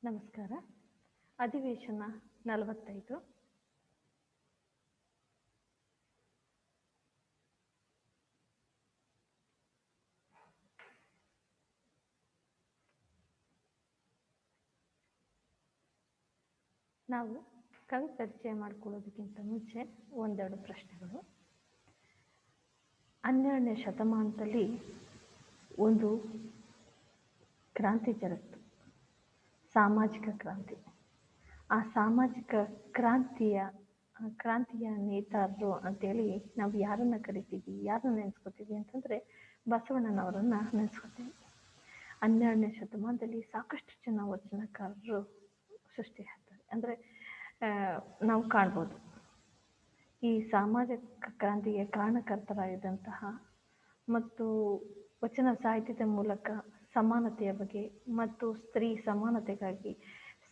ನಮಸ್ಕಾರ. ಅಧಿವೇಶನ 45. ನಾವು ಕವಿ ಪರಿಚಯ ಮಾಡಿಕೊಳ್ಳೋದಕ್ಕಿಂತ ಮುಂಚೆ ಒಂದೆರಡು ಪ್ರಶ್ನೆಗಳು. 12ನೇ ಶತಮಾನದಲ್ಲಿ ಒಂದು ಕ್ರಾಂತಿ ಜರುಗಿತು, ಸಾಮಾಜಿಕ ಕ್ರಾಂತಿ. ಆ ಸಾಮಾಜಿಕ ಕ್ರಾಂತಿಯ ನೇತಾರರು ಅಂತೇಳಿ ನಾವು ಯಾರನ್ನ ಕರಿತೀವಿ, ಯಾರನ್ನ ನೆನೆಸ್ಕೋತೀವಿ ಅಂತಂದರೆ ಬಸವಣ್ಣನವರನ್ನ ನೆನೆಸ್ಕೋತೀವಿ. 12ನೇ ಶತಮಾನದಲ್ಲಿ ಸಾಕಷ್ಟು ಜನ ವಚನಕಾರರು ಸೃಷ್ಟಿಯಾಗ್ತಾರೆ. ಅಂದರೆ ನಾವು ಕಾಣ್ಬೋದು, ಈ ಸಾಮಾಜಿಕ ಕ್ರಾಂತಿಗೆ ಕಾರಣಕರ್ತರಾಗಿದ್ದಂತಹ ಮತ್ತು ವಚನ ಸಾಹಿತ್ಯದ ಮೂಲಕ ಸಮಾನತೆಯ ಬಗ್ಗೆ ಮತ್ತು ಸ್ತ್ರೀ ಸಮಾನತೆಗಾಗಿ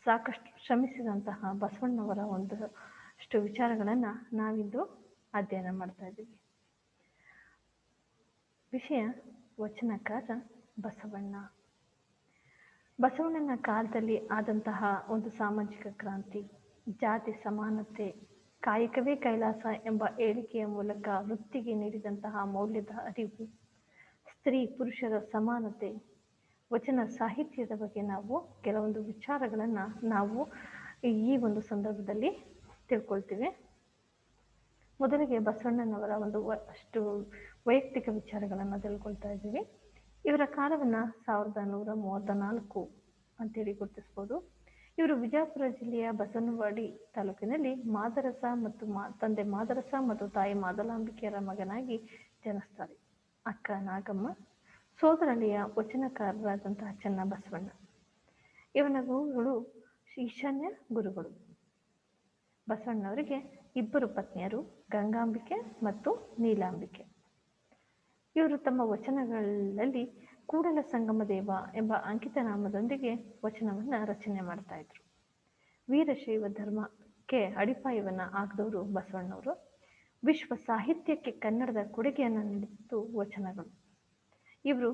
ಸಾಕಷ್ಟು ಶ್ರಮಿಸಿದಂತಹ ಬಸವಣ್ಣವರ ಒಂದಷ್ಟು ವಿಚಾರಗಳನ್ನು ನಾವಿಂದು ಅಧ್ಯಯನ ಮಾಡ್ತಾ ಇದ್ದೀವಿ. ವಿಷಯ ವಚನಕಾರ ಬಸವಣ್ಣ. ಬಸವಣ್ಣನ ಕಾಲದಲ್ಲಿ ಆದಂತಹ ಒಂದು ಸಾಮಾಜಿಕ ಕ್ರಾಂತಿ, ಜಾತಿ ಸಮಾನತೆ, ಕಾಯಕವೇ ಕೈಲಾಸ ಎಂಬ ಹೇಳಿಕೆಯ ಮೂಲಕ ವೃತ್ತಿಗೆ ನೀಡಿದಂತಹ ಮೌಲ್ಯದ ಅರಿವು, ಸ್ತ್ರೀ ಪುರುಷರ ಸಮಾನತೆ, ವಚನ ಸಾಹಿತ್ಯದ ಬಗ್ಗೆ ನಾವು ಕೆಲವೊಂದು ವಿಚಾರಗಳನ್ನು ನಾವು ಈ ಒಂದು ಸಂದರ್ಭದಲ್ಲಿ ತಿಳ್ಕೊಳ್ತೀವಿ. ಮೊದಲಿಗೆ ಬಸವಣ್ಣನವರ ಅಷ್ಟು ವೈಯಕ್ತಿಕ ವಿಚಾರಗಳನ್ನು ತಿಳ್ಕೊಳ್ತಾ ಇದ್ದೀವಿ. ಇವರ ಕಾಲವನ್ನು 1134 ಅಂತೇಳಿ ಗುರುತಿಸ್ಬೋದು. ಇವರು ವಿಜಯಪುರ ಜಿಲ್ಲೆಯ ಬಸವನವಾಡಿ ತಾಲೂಕಿನಲ್ಲಿ ಮಾದರಸ ಮತ್ತು ತಂದೆ ಮಾದರಸ ಮತ್ತು ತಾಯಿ ಮಾದಲಾಂಬಿಕೆಯರ ಮಗನಾಗಿ ಜನಿಸ್ತಾರೆ. ಅಕ್ಕ ನಾಗಮ್ಮ, ಸೋದರಳಿಯ ವಚನಕಾರರಾದಂತಹ ಚನ್ನಬಸವಣ್ಣ. ಇವನ ಗುರುಗಳು ಈಶಾನ್ಯ ಗುರುಗಳು. ಬಸವಣ್ಣವರಿಗೆ 2 ಪತ್ನಿಯರು, ಗಂಗಾಂಬಿಕೆ ಮತ್ತು ನೀಲಾಂಬಿಕೆ. ಇವರು ತಮ್ಮ ವಚನಗಳಲ್ಲಿ ಕೂಡಲ ಸಂಗಮ ದೇವ ಎಂಬ ಅಂಕಿತ ನಾಮದೊಂದಿಗೆ ವಚನವನ್ನು ರಚನೆ ಮಾಡ್ತಾ ಇದ್ರು. ವೀರಶೈವ ಧರ್ಮಕ್ಕೆ ಅಡಿಪಾಯವನ್ನು ಹಾಕಿದವರು ಬಸವಣ್ಣವರು. ವಿಶ್ವ ಸಾಹಿತ್ಯಕ್ಕೆ ಕನ್ನಡದ ಕೊಡುಗೆಯನ್ನು ನೀಡಿದ್ದು ವಚನಗಳು. ಇವರು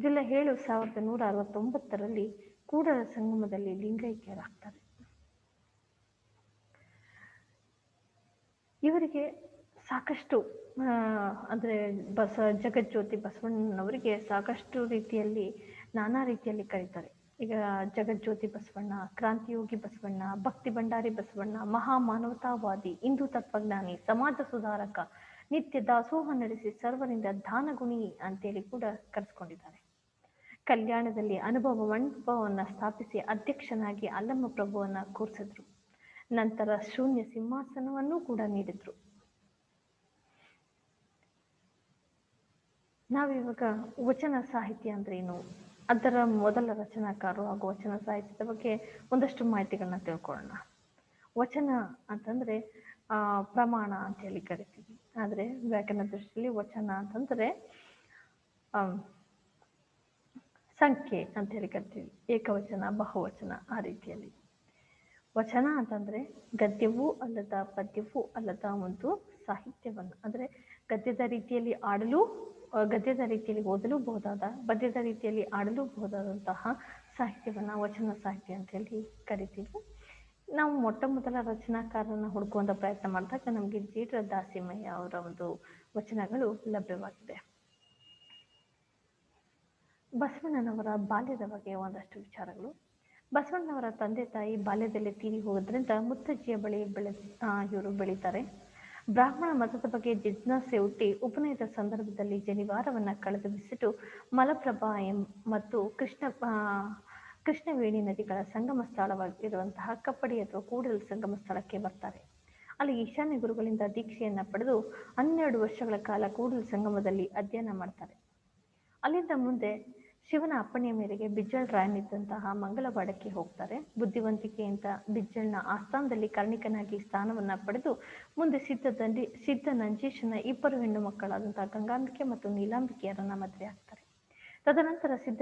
ಜುಲೈ 7, 1169ರಲ್ಲಿ ಕೂಡಲ ಸಂಗಮದಲ್ಲಿ ಲಿಂಗೈಕ್ಯರಾಗ್ತಾರೆ. ಇವರಿಗೆ ಸಾಕಷ್ಟು ಅಂದರೆ ಜಗಜ್ಯೋತಿ ಬಸವಣ್ಣನವರಿಗೆ ಸಾಕಷ್ಟು ರೀತಿಯಲ್ಲಿ ನಾನಾ ರೀತಿಯಲ್ಲಿ ಕರೀತಾರೆ. ಈಗ ಜಗಜ್ಯೋತಿ ಬಸವಣ್ಣ, ಕ್ರಾಂತಿಯೋಗಿ ಬಸವಣ್ಣ, ಭಕ್ತಿ ಭಂಡಾರಿ ಬಸವಣ್ಣ, ಮಹಾ ಮಾನವತಾವಾದಿ, ಹಿಂದೂ ತತ್ವಜ್ಞಾನಿ, ಸಮಾಜ ಸುಧಾರಕ, ನಿತ್ಯ ದಾಸೋಹ ನಡೆಸಿ ಸರ್ವರಿಂದ ದಾನಗುಣಿ ಅಂತೇಳಿ ಕೂಡ ಕರೆಸ್ಕೊಂಡಿದ್ದಾರೆ. ಕಲ್ಯಾಣದಲ್ಲಿ ಅನುಭವ ಮಂಟಪವನ್ನು ಸ್ಥಾಪಿಸಿ ಅಧ್ಯಕ್ಷನಾಗಿ ಅಲ್ಲಮ್ಮ ಪ್ರಭುವನ್ನು ಕೂರಿಸಿದ್ರು. ನಂತರ ಶೂನ್ಯ ಸಿಂಹಾಸನವನ್ನು ಕೂಡ ನೀಡಿದ್ರು. ನಾವಿವಾಗ ವಚನ ಸಾಹಿತ್ಯ ಅಂದ್ರೇನು, ಅದರ ಮೊದಲ ರಚನಾಕಾರರು ಹಾಗೂ ವಚನ ಸಾಹಿತ್ಯದ ಬಗ್ಗೆ ಒಂದಷ್ಟು ಮಾಹಿತಿಗಳನ್ನ ತಿಳ್ಕೊಳ್ಳೋಣ. ವಚನ ಅಂತಂದರೆ ಪ್ರಮಾಣ ಅಂತೇಳಿ ಕರಿತೀವಿ. ಆದರೆ ವ್ಯಾಕರಣ ದೃಷ್ಟಿಯಲ್ಲಿ ವಚನ ಅಂತಂದರೆ ಸಂಖ್ಯೆ ಅಂತೇಳಿ ಕರಿತೀವಿ. ಏಕವಚನ, ಬಹುವಚನ, ಆ ರೀತಿಯಲ್ಲಿ. ವಚನ ಅಂತಂದರೆ ಗದ್ಯವೂ ಅಲ್ಲದ ಪದ್ಯವೂ ಅಲ್ಲದ ಒಂದು ಸಾಹಿತ್ಯವನ್ನು, ಅಂದರೆ ಗದ್ಯದ ರೀತಿಯಲ್ಲಿ ಓದಲೂಬಹುದಾದ, ಪದ್ಯದ ರೀತಿಯಲ್ಲಿ ಆಡಲೂಬಹುದಾದಂತಹ ಸಾಹಿತ್ಯವನ್ನು ವಚನ ಸಾಹಿತ್ಯ ಅಂತೇಳಿ ಕರಿತೀವಿ. ನಾವು ಮೊಟ್ಟ ಮೊದಲ ರಚನಾಕಾರರನ್ನು ಹುಡುಕುವಂಥ ಪ್ರಯತ್ನ ಮಾಡಿದಾಗ ನಮಗೆ ಜೇಡ್ರ ದಾಸಿಮಯ್ಯ ಅವರ ಒಂದು ವಚನಗಳು ಲಭ್ಯವಾಗಿದೆ. ಬಸವಣ್ಣನವರ ಬಾಲ್ಯದ ಬಗ್ಗೆ ಒಂದಷ್ಟು ವಿಚಾರಗಳು. ಬಸವಣ್ಣನವರ ತಂದೆ ತಾಯಿ ಬಾಲ್ಯದಲ್ಲಿ ತೀರಿ ಹೋಗೋದ್ರಿಂದ ಮುತ್ತಜ್ಜಿಯ ಬಳಿ ಇವರು ಬೆಳೀತಾರೆ. ಬ್ರಾಹ್ಮಣ ಮತದ ಬಗ್ಗೆ ಜಿಜ್ಞಾಸೆ ಹುಟ್ಟಿ ಉಪನಯದ ಸಂದರ್ಭದಲ್ಲಿ ಜನಿವಾರವನ್ನು ಕಳೆದುಬಿಸಿಟ್ಟು ಮಲಪ್ರಭಾ ಮತ್ತು ಕೃಷ್ಣವೇಣಿ ನದಿಗಳ ಸಂಗಮ ಸ್ಥಳವಾಗಿರುವಂತಹ ಕಪ್ಪಡಿ ಅಥವಾ ಕೂಡಲ ಸಂಗಮ ಸ್ಥಳಕ್ಕೆ ಬರ್ತಾರೆ. ಅಲ್ಲಿ ಈಶಾನ್ಯ ಗುರುಗಳಿಂದ ದೀಕ್ಷೆಯನ್ನು ಪಡೆದು 12 ವರ್ಷಗಳ ಕಾಲ ಕೂಡಲ ಸಂಗಮದಲ್ಲಿ ಅಧ್ಯಯನ ಮಾಡ್ತಾರೆ. ಅಲ್ಲಿಂದ ಮುಂದೆ ಶಿವನ ಅಪ್ಪಣೆಯ ಮೇರೆಗೆ ಬಿಜ್ಜಳ ರಾಯನಿದ್ದಂತಹ ಮಂಗಳವಾಡಕ್ಕೆ ಹೋಗ್ತಾರೆ. ಬುದ್ಧಿವಂತಿಕೆಯಿಂದ ಬಿಜ್ಜಳನ ಆಸ್ಥಾನದಲ್ಲಿ ಕರ್ಣಿಕನಾಗಿ ಸ್ಥಾನವನ್ನು ಪಡೆದು ಮುಂದೆ ಸಿದ್ಧ ನಂಜೇಶನ 2 ಹೆಣ್ಣು ಮಕ್ಕಳಾದಂತಹ ಗಂಗಾಂಬಿಕೆ ಮತ್ತು ನೀಲಾಂಬಿಕೆಯರನ್ನ ಮದುವೆ ಆಗ್ತಾರೆ. ತದನಂತರ ಸಿದ್ಧ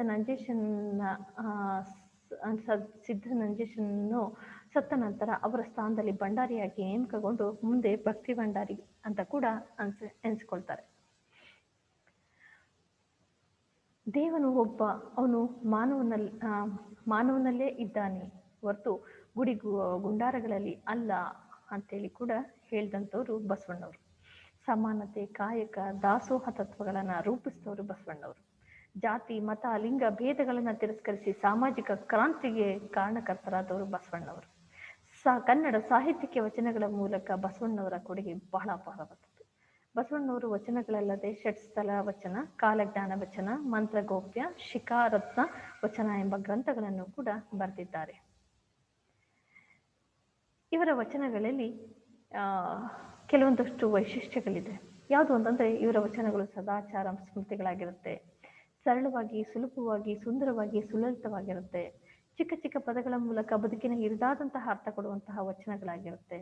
ನಂಜೇಶನನ್ನು ಸತ್ತ ನಂತರ ಅವರ ಸ್ಥಾನದಲ್ಲಿ ಭಂಡಾರಿಯಾಗಿ ನೇಮಕಗೊಂಡು ಮುಂದೆ ಭಕ್ತಿ ಭಂಡಾರಿ ಅಂತ ಕೂಡ ಎನಿಸ್ಕೊಳ್ತಾರೆ. ದೇವನು ಒಬ್ಬ, ಅವನು ಮಾನವನಲ್ಲೇ ಇದ್ದಾನೆ. ಹೊರತು ಗುಂಡಾರಗಳಲ್ಲಿ ಅಲ್ಲ ಅಂತೇಳಿ ಕೂಡ ಹೇಳಿದಂಥವ್ರು ಬಸವಣ್ಣವರು. ಸಮಾನತೆ, ಕಾಯಕ, ದಾಸೋಹ ತತ್ವಗಳನ್ನು ರೂಪಿಸಿದವರು ಬಸವಣ್ಣವರು. ಜಾತಿ, ಮತ, ಲಿಂಗ ಭೇದಗಳನ್ನು ತಿರಸ್ಕರಿಸಿ ಸಾಮಾಜಿಕ ಕ್ರಾಂತಿಗೆ ಕಾರಣಕರ್ತರಾದವರು ಬಸವಣ್ಣವರು. ಕನ್ನಡ ಸಾಹಿತ್ಯಕ್ಕೆ ವಚನಗಳ ಮೂಲಕ ಬಸವಣ್ಣವರ ಕೊಡುಗೆ ಬಹಳ ಅಪಾರವಾದದ್ದು. ಬಸವಣ್ಣವರು ವಚನಗಳಲ್ಲದೆ ಷಟ್ಸ್ಥಲ ವಚನ, ಕಾಲಜ್ಞಾನ ವಚನ, ಮಂತ್ರಗೋಪ್ಯ, ಶಿಖಾರತ್ನ ವಚನ ಎಂಬ ಗ್ರಂಥಗಳನ್ನು ಕೂಡ ಬರೆದಿದ್ದಾರೆ. ಇವರ ವಚನಗಳಲ್ಲಿ ಕೆಲವೊಂದಷ್ಟು ವೈಶಿಷ್ಟ್ಯಗಳಿದೆ. ಯಾವುದು ಅಂತಂದರೆ, ಇವರ ವಚನಗಳು ಸದಾಚಾರ ಸ್ಮೃತಿಗಳಾಗಿರುತ್ತೆ. ಸರಳವಾಗಿ, ಸುಲಭವಾಗಿ, ಸುಂದರವಾಗಿ, ಸುಲಲಿತವಾಗಿರುತ್ತೆ. ಚಿಕ್ಕ ಚಿಕ್ಕ ಪದಗಳ ಮೂಲಕ ಬದುಕಿನ ಹಿರಿದಾದಂತಹ ಅರ್ಥ ಕೊಡುವಂತಹ ವಚನಗಳಾಗಿರುತ್ತೆ.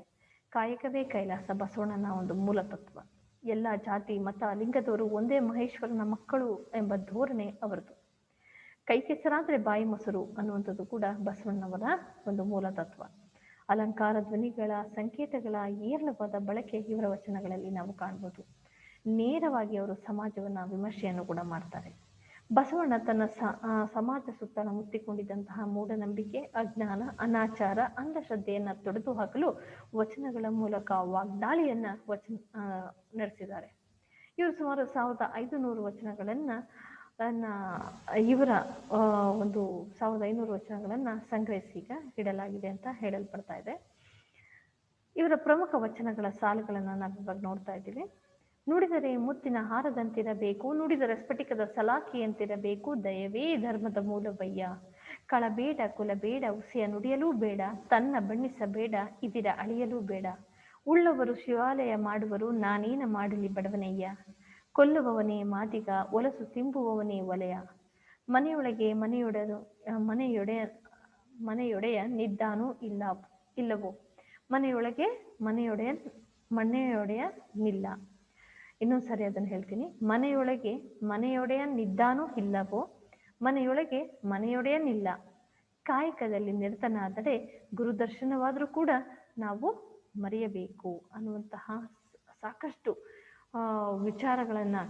ಕಾಯಕವೇ ಕೈಲಾಸ ಬಸವಣ್ಣನ ಒಂದು ಮೂಲ ತತ್ವ. ಎಲ್ಲ ಜಾತಿ, ಮತ, ಲಿಂಗದವರು ಒಂದೇ ಮಹೇಶ್ವರನ ಮಕ್ಕಳು ಎಂಬ ಧೋರಣೆ ಅವರದು. ಕೈ ಕೆಸರಾದರೆ ಬಾಯಿ ಮೊಸರು ಅನ್ನುವಂಥದ್ದು ಕೂಡ ಬಸವಣ್ಣವರ ಒಂದು ಮೂಲ ತತ್ವ. ಅಲಂಕಾರ ಧ್ವನಿಗಳ, ಸಂಕೇತಗಳ ಏರಳವಾದ ಬಳಕೆ ಇವರ ವಚನಗಳಲ್ಲಿ ನಾವು ಕಾಣ್ಬೋದು. ನೇರವಾಗಿ ಅವರು ಸಮಾಜವನ್ನು ವಿಮರ್ಶೆಯನ್ನು ಕೂಡ ಮಾಡ್ತಾರೆ. ಬಸವಣ್ಣ ತನ್ನ ಸಮಾಜ ಸುತ್ತಲ ಮುತ್ತಿಕೊಂಡಿದ್ದಂತಹ ಮೂಢನಂಬಿಕೆ, ಅಜ್ಞಾನ, ಅನಾಚಾರ, ಅಂಧಶ್ರದ್ಧೆಯನ್ನು ತೊಡೆದು ಹಾಕಲು ವಚನಗಳ ಮೂಲಕ ವಾಗ್ದಾಳಿಯನ್ನು ನಡೆಸಿದ್ದಾರೆ. ಇವರು ಸುಮಾರು 1500 ವಚನಗಳನ್ನು ಇವರ ಒಂದು 1500 ವಚನಗಳನ್ನು ಸಂಗ್ರಹಿಸಿ ಈಗ ಇಡಲಾಗಿದೆ ಅಂತ ಹೇಳಲ್ಪಡ್ತಾ ಇದೆ. ಇವರ ಪ್ರಮುಖ ವಚನಗಳ ಸಾಲುಗಳನ್ನು ನಾವಿವಾಗ ನೋಡ್ತಾ ಇದ್ದೀವಿ. ನುಡಿದರೆ ಮುತ್ತಿನ ಹಾರದಂತಿರಬೇಕು, ನುಡಿದರೆ ಸ್ಫಟಿಕದ ಸಲಾಖಿಯಂತಿರಬೇಕು, ದಯವೇ ಧರ್ಮದ ಮೂಲವಯ್ಯ. ಕಳಬೇಡ ಕುಲಬೇಡ, ಉಸಿಯ ನುಡಿಯಲೂ ಬೇಡ, ತನ್ನ ಬಣ್ಣಿಸಬೇಡ, ಇದಿರ ಅಳಿಯಲೂ ಬೇಡ. ಉಳ್ಳವರು ಶಿವಾಲಯ ಮಾಡುವರು, ನಾನೇನ ಮಾಡಲಿ ಬಡವನಯ್ಯ. ಕೊಲ್ಲುವವನೇ ಮಾದಿಗ, ಒಲಸು ತಿಂಬುವವನೇ ಒಲೆಯ. ಮನೆಯೊಳಗೆ ಮನೆಯೊಡೆಯ ನಿದ್ದಾನೂ ಇಲ್ಲವೋ. ಮನೆಯೊಳಗೆ ಮನೆಯೊಡೆಯ ನಿಲ್ಲ. ಇನ್ನೊಂದು ಸರಿ ಅದನ್ನು ಹೇಳ್ತೀನಿ. ಮನೆಯೊಡೆಯ ನಿದ್ದಾನೂ ಇಲ್ಲವೋ, ಮನೆಯೊಳಗೆ ಮನೆಯೊಡೆಯನಿಲ್ಲ. ಕಾಯಕದಲ್ಲಿ ನಿರತನಾದರೆ ಗುರುದರ್ಶನವಾದರೂ ಕೂಡ ನಾವು ಮರೆಯಬೇಕು ಅನ್ನುವಂತಹ ಸಾಕಷ್ಟು ವಿಚಾರಗಳನ್ನು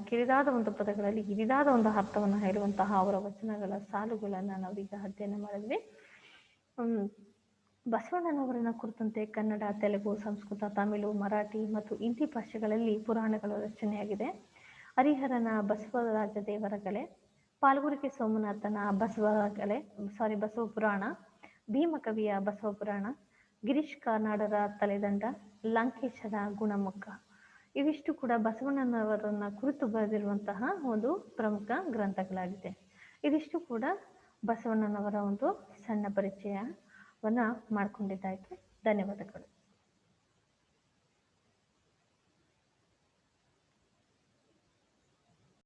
ಕಿರಿದಾದ ಒಂದು ಪದಗಳಲ್ಲಿ ಹಿರಿದಾದ ಒಂದು ಅರ್ಥವನ್ನು ಹೇಳುವಂತಹ ಅವರ ವಚನಗಳ ಸಾಲುಗಳನ್ನು ನಾವೀಗ ಅಧ್ಯಯನ ಮಾಡಿದ್ವಿ. ಬಸವಣ್ಣನವರನ್ನ ಕುರಿತಂತೆ ಕನ್ನಡ, ತೆಲುಗು, ಸಂಸ್ಕೃತ, ತಮಿಳು, ಮರಾಠಿ ಮತ್ತು ಹಿಂದಿ ಭಾಷೆಗಳಲ್ಲಿ ಪುರಾಣಗಳ ರಚನೆಯಾಗಿದೆ. ಹರಿಹರನ ಬಸವರಾಜ ದೇವರ ಕಲೆ, ಪಾಲ್ಗುರಿಕೆ ಸೋಮನಾಥನ ಬಸವ ಪುರಾಣ, ಭೀಮಕವಿಯ ಬಸವ ಪುರಾಣ, ಗಿರೀಶ್ ಕಾರ್ನಾಡರ ತಲೆದಂಡ, ಲಂಕೇಶರ ಗುಣಮುಖ, ಇವಿಷ್ಟು ಕೂಡ ಬಸವಣ್ಣನವರನ್ನ ಕುರಿತು ಬರೆದಿರುವಂತಹ ಒಂದು ಪ್ರಮುಖ ಗ್ರಂಥಗಳಾಗಿದೆ. ಇದಿಷ್ಟು ಕೂಡ ಬಸವಣ್ಣನವರ ಒಂದು ಸಣ್ಣ ಪರಿಚಯವನ್ನ ಮಾಡಿಕೊಂಡಿದ್ದಾಯಿತು. ಧನ್ಯವಾದಗಳು.